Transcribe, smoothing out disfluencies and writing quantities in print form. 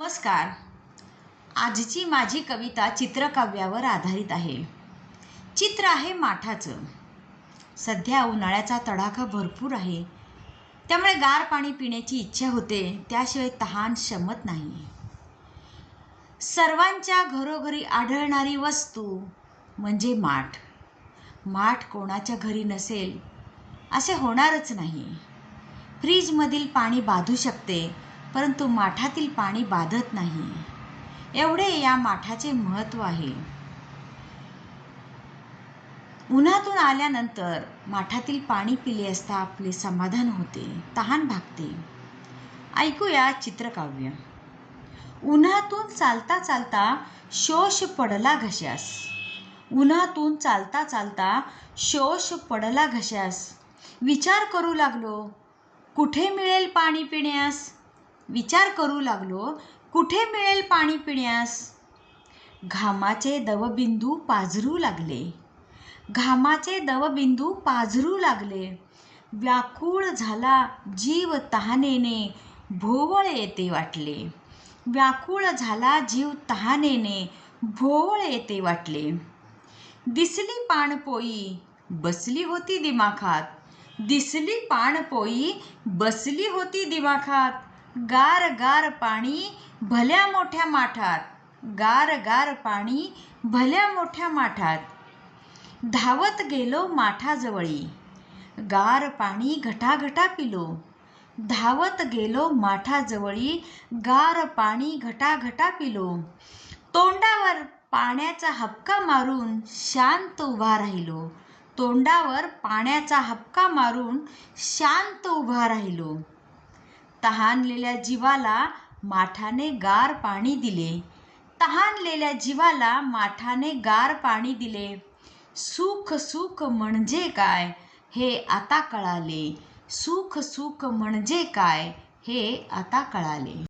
नमस्कार. आजची माझी कविता चित्रकाव्यावर आधारित आहे. चित्र आहे माठाचं. सध्या उन्हाळ्याचा तडाखा भरपूर आहे, त्यामुळे गार पाणी पिण्याची इच्छा होते, त्याशिवाय तहान शमत नाही. सर्वांच्या घरोघरी आढळणारी वस्तू म्हणजे माठ. माठ कोणाच्या घरी नसेल असे होणारच नाही. फ्रीजमधील पाणी बाधू शकते, परंतु माठातील पाणी बाधत नाही. एवढे या माठाचे महत्त्व आहे. उन्हातून आल्यानंतर माठातील पाणी पिले असता आपले समाधान होते, तहान भागते. ऐकूया चित्रकाव्य. उन्हातून चालता चालता शोष पडला घशास. उन्हातून चालता चालता शोष पडला घशास. विचार करू लागलो, कुठे मिळेल पाणी पिण्यास. विचार करू लागलो, कुठे मिळेल पाणी पिण्यास. घामाचे दवबिंदू पाझरू लागले. घामाचे दवबिंदू पाझरू लागले. व्याकुळ झाला जीव तहानेने, भोवळ येते वाटले. व्याकुळ झाला जीव तहानेने, भोवळ येते वाटले. दिसली पाणपोई बसली होती दिमाखात. दिसली पाणपोई बसली होती दिमाखात. गार गार पाणी भल्या मोठ्या माठात. गार गार पाणी भल्या मोठ्या माठात. धावत गेलो माठाजवळी, गार पाणी घटाघटा पिलो. धावत गेलो माठाजवळी, गार पाणी घटाघटा पिलो. तोंडावर पाण्याचा हबका मारून शांत उभा राहिलो. तोंडावर पाण्याचा हबका मारून शांत उभा राहिलो. तहानलेल्या जीवाला माठाने गार पाणी दिले. तहानलेल्या जीवाला माठाने गार पाणी दिले. सुख सुख म्हणजे काय हे आता कळाले. सुख सुख म्हणजे काय हे आता कळाले.